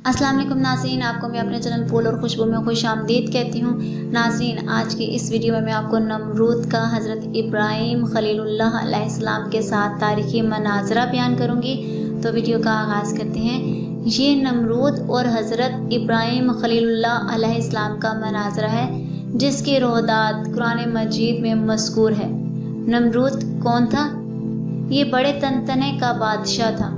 السلام علیکم ناظرین، آپ کو میں اپنے چینل پھول اور خوشبو میں خوش آمدید کہتی ہوں۔ ناظرین، آج کی اس ویڈیو میں آپ کو نمرود کا حضرت ابراہیم خلیل اللہ علیہ السلام کے ساتھ تاریخی مناظرہ بیان کروں گی۔ تو ویڈیو کا آغاز کرتے ہیں۔ یہ نمرود اور حضرت ابراہیم خلیل اللہ علیہ السلام کا مناظرہ ہے جس کی روحداد قرآن مجید میں مذکور ہے۔ نمرود کون تھا؟ یہ بڑے تنتنے کا بادشاہ تھا۔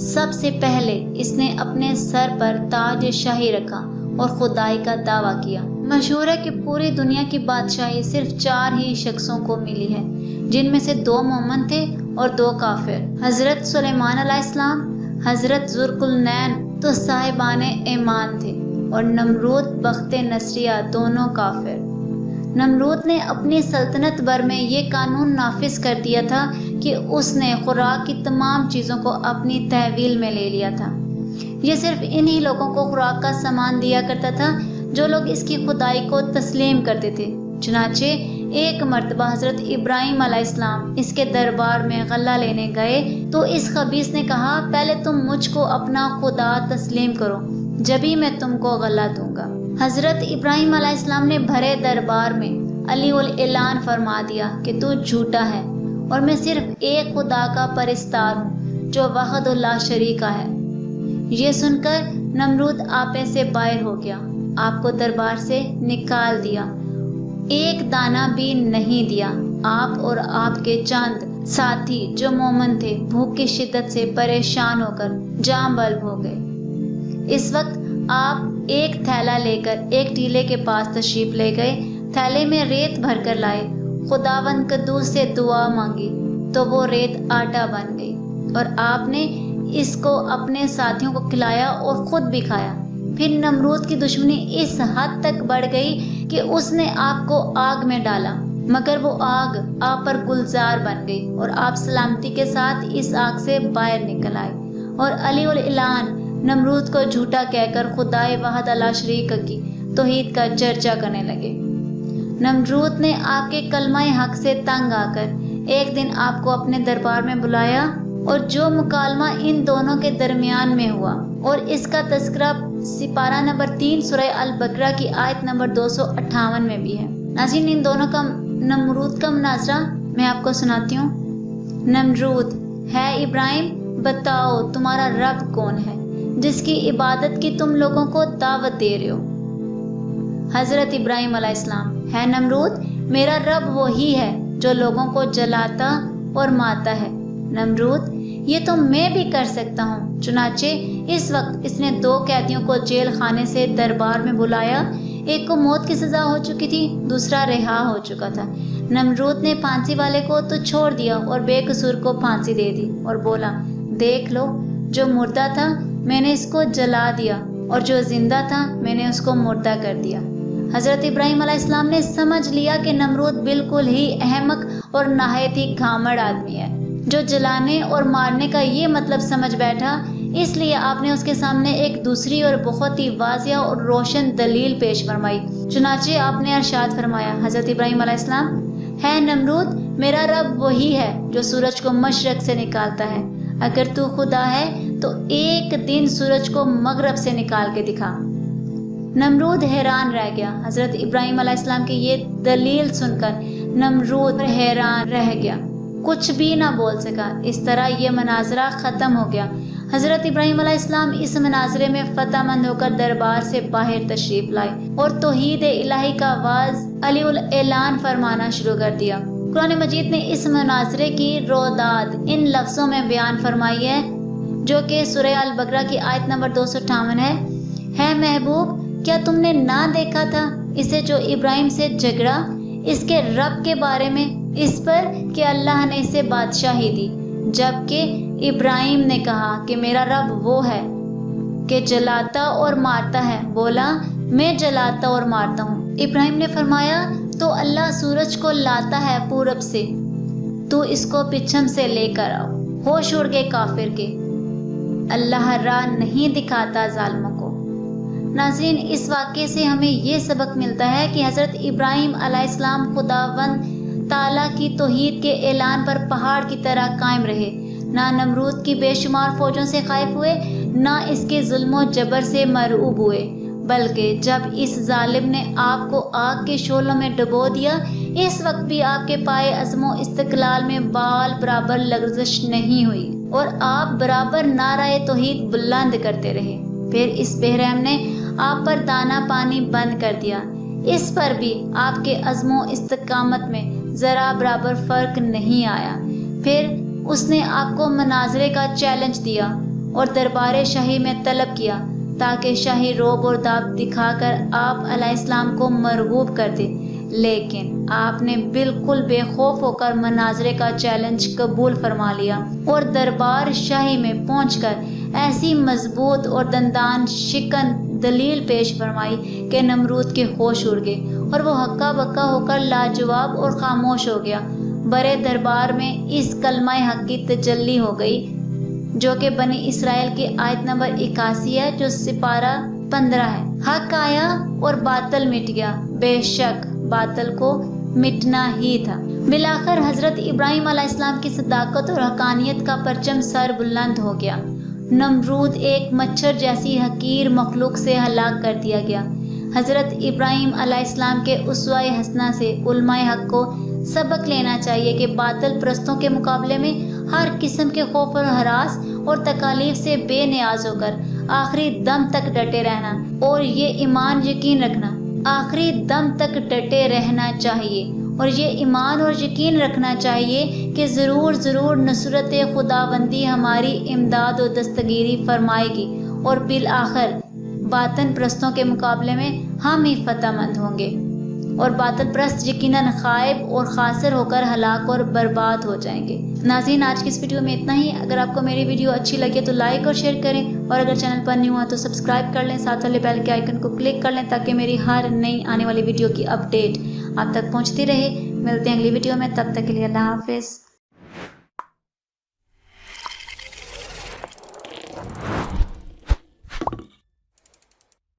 سب سے پہلے اس نے اپنے سر پر تاج شاہی رکھا اور خدائی کا دعویٰ کیا۔ مشہور ہے کہ پوری دنیا کی بادشاہی صرف 4 ہی شخصوں کو ملی ہے، جن میں سے 2 مومن تھے اور 2 کافر۔ حضرت سلیمان علیہ السلام، حضرت ذوالقرنین تو صاحبان ایمان تھے، اور نمرود بخت نصریہ دونوں کافر۔ نمرود نے اپنی سلطنت بھر میں یہ قانون نافذ کر دیا تھا کہ اس نے خوراک کی تمام چیزوں کو اپنی تحویل میں لے لیا تھا۔ یہ صرف انہی لوگوں کو خوراک کا سامان دیا کرتا تھا جو لوگ اس کی خدائی کو تسلیم کرتے تھے۔ چنانچہ ایک مرتبہ حضرت ابراہیم علیہ السلام اس کے دربار میں غلہ لینے گئے تو اس خبیث نے کہا، پہلے تم مجھ کو اپنا خدا تسلیم کرو، جبھی میں تم کو غلہ دوں گا۔ حضرت ابراہیم علیہ السلام نے بھرے دربار میں علی الاعلان فرما دیا کہ تو جھوٹا ہے اور میں صرف ایک خدا کا پرستار ہوں جو وحد لا شریک ہے۔ یہ سن کر نمرود آپے سے باہر ہو گیا، آپ کو دربار سے نکال دیا، ایک دانہ بھی نہیں دیا۔ آپ اور آپ کے چند ساتھی جو مومن تھے بھوک کی شدت سے پریشان ہو کر جاں بلب ہو گئے۔ اس وقت آپ ایک تھیلا لے کر ایک ٹیلے کے پاس تشریف لے گئے، تھیلے میں ریت بھر کر لائے، خداوند قدوس سے دعا مانگی تو وہ ریت آٹا بن گئی، اور آپ نے اس کو اپنے ساتھیوں کو کھلایا اور خود بھی کھایا۔ پھر نمرود کی دشمنی اس حد تک بڑھ گئی کہ اس نے آپ کو آگ میں ڈالا، مگر وہ آگ آپ پر گلزار بن گئی اور آپ سلامتی کے ساتھ اس آگ سے باہر نکل آئے، اور علی الاعلان نمرود کو جھوٹا کہہ کر خدائے وحد لا شریک کی توحید کا چرچا کرنے لگے۔ نمرود نے آپ کے کلمہ حق سے تنگ آ کر ایک دن آپ کو اپنے دربار میں بلایا، اور جو مکالمہ ان دونوں کے درمیان میں ہوا اور اس کا تذکرہ سپارہ نمبر 3 سورہ البقرہ کی آیت نمبر 258 میں بھی ہے۔ ناظرین، ان دونوں کا نمرود کا مناظرہ میں آپ کو سناتی ہوں۔ نمرود: ہے ابراہیم، بتاؤ تمہارا رب کون ہے جس کی عبادت کی تم لوگوں کو دعوت دے رہے ہو؟ حضرت ابراہیم علیہ السلام: ہے نمرود، میرا رب وہی ہے جو لوگوں کو جلاتا اور مارتا ہے۔ نمرود: یہ تو میں بھی کر سکتا ہوں۔ چنانچہ اس وقت اس نے 2 قیدیوں کو جیل خانے سے دربار میں بلایا، ایک کو موت کی سزا ہو چکی تھی، دوسرا رہا ہو چکا تھا۔ نمرود نے پھانسی والے کو تو چھوڑ دیا اور بے قصور کو پھانسی دے دی، اور بولا، دیکھ لو، جو مردہ تھا میں نے اس کو جلا دیا، اور جو زندہ تھا میں نے اس کو مردہ کر دیا۔ حضرت ابراہیم علیہ السلام نے سمجھ لیا کہ نمرود بالکل ہی احمق اور نہایت ہی گھامڑ آدمی ہے، جو جلانے اور مارنے کا یہ مطلب سمجھ بیٹھا۔ اس لیے آپ نے اس کے سامنے ایک دوسری اور بہت ہی واضح اور روشن دلیل پیش فرمائی۔ چنانچہ آپ نے ارشاد فرمایا، حضرت ابراہیم علیہ السلام: ہے نمرود، میرا رب وہی ہے جو سورج کو مشرق سے نکالتا ہے۔ اگر تو خدا ہے تو ایک دن سورج کو مغرب سے نکال کے دکھا۔ نمرود حیران رہ گیا۔ حضرت ابراہیم علیہ السلام کی یہ دلیل سن کر نمرود حیران رہ گیا، کچھ بھی نہ بول سکا۔ اس طرح یہ مناظرہ ختم ہو گیا۔ حضرت ابراہیم علیہ السلام اس مناظرے میں فتح مند ہو کر دربار سے باہر تشریف لائے اور توحید الہی کا آواز علی الاعلان فرمانا شروع کر دیا۔ قرآن مجید نے اس مناظرے کی روحداد ان لفظوں میں بیان فرمائی ہے جو کہ سورہ البقرہ کی آیت نمبر 258 ہے محبوب، کیا تم نے نہ دیکھا تھا اسے جو ابراہیم سے جھگڑا اس کے رب کے بارے میں، اس پر کہ اللہ نے اسے بادشاہی دی، جبکہ ابراہیم نے کہا کہ میرا رب وہ ہے کہ جلاتا اور مارتا ہے۔ بولا، میں جلاتا اور مارتا ہوں۔ ابراہیم نے فرمایا، تو اللہ سورج کو لاتا ہے پورب سے، تو اس کو پچھم سے لے کر آؤ۔ ہوش اڑ گئے کافر کے، اللہ راہ نہیں دکھاتا ظالموں کو۔ ناظرین، اس واقعے سے ہمیں یہ سبق ملتا ہے کہ حضرت ابراہیم علیہ السلام خداوند تعالیٰ کی توحید کے اعلان پر پہاڑ کی طرح قائم رہے، نہ نمرود کی بے شمار فوجوں سے خائف ہوئے، نہ اس کے ظلم و جبر سے مرعوب ہوئے، بلکہ جب اس ظالم نے آپ کو آگ کے شعلوں میں ڈبو دیا، اس وقت بھی آپ کے پائے عزم و استقلال میں بال برابر لرزش نہیں ہوئی اور آپ برابر نعرہ توحید بلند کرتے رہے۔ پھر اس بے رحم نے آپ پر دانا پانی بند کر دیا، اس پر بھی آپ کے عزم و استقامت میں ذرا برابر فرق نہیں آیا۔ پھر اس نے آپ کو مناظرے کا چیلنج دیا اور دربار شاہی میں طلب کیا تاکہ شاہی روب اور داب دکھا کر آپ علیہ السلام کو مرغوب کر دے، لیکن آپ نے بالکل بے خوف ہو کر مناظرے کا چیلنج قبول فرما لیا اور دربار شاہی میں پہنچ کر ایسی مضبوط اور دندان شکن دلیل پیش فرمائی کہ نمرود کے ہوش اڑ گئے اور وہ ہکا بکا ہو کر لاجواب اور خاموش ہو گیا۔ برے دربار میں اس کلمہ حق کی تجلی ہو گئی جو کہ بنی اسرائیل کی آیت نمبر 81 ہے، جو سپارہ 15 ہے۔ حق آیا اور باطل مٹ گیا، بے شک باطل کو مٹنا ہی تھا۔ بالآخر حضرت ابراہیم علیہ السلام کی صداقت اور حقانیت کا پرچم سر بلند ہو گیا۔ نمرود ایک مچھر جیسی حقیر مخلوق سے ہلاک کر دیا گیا۔ حضرت ابراہیم علیہ السلام کے اسوہ حسنہ سے علماء حق کو سبق لینا چاہیے کہ باطل پرستوں کے مقابلے میں ہر قسم کے خوف و ہراس اور تکالیف سے بے نیاز ہو کر آخری دم تک ڈٹے رہنا اور یہ ایمان یقین رکھنا، آخری دم تک ڈٹے رہنا چاہیے اور یہ ایمان اور یقین رکھنا چاہیے کہ ضرور نصرت خداوندی ہماری امداد و دستگیری فرمائے گی اور بالآخر باطن پرستوں کے مقابلے میں ہم ہی فتح مند ہوں گے اور باطل پرست یقیناً خائب اور خاسر ہو کر ہلاک اور برباد ہو جائیں گے۔ ناظرین، آج کی اس ویڈیو میں اتنا ہی۔ اگر آپ کو میری ویڈیو اچھی لگے تو لائک اور شیئر کریں اور اگر چینل پر نیو ہیں تو سبسکرائب کر لیں، ساتھ والے بیل کے آئیکن کو کلک کر لیں تاکہ میری ہر نئی آنے والی ویڈیو کی اپڈیٹ آپ تک پہنچتی رہے۔ ملتے ہیں اگلی ویڈیو میں، تب تک کے لیے اللہ حافظ۔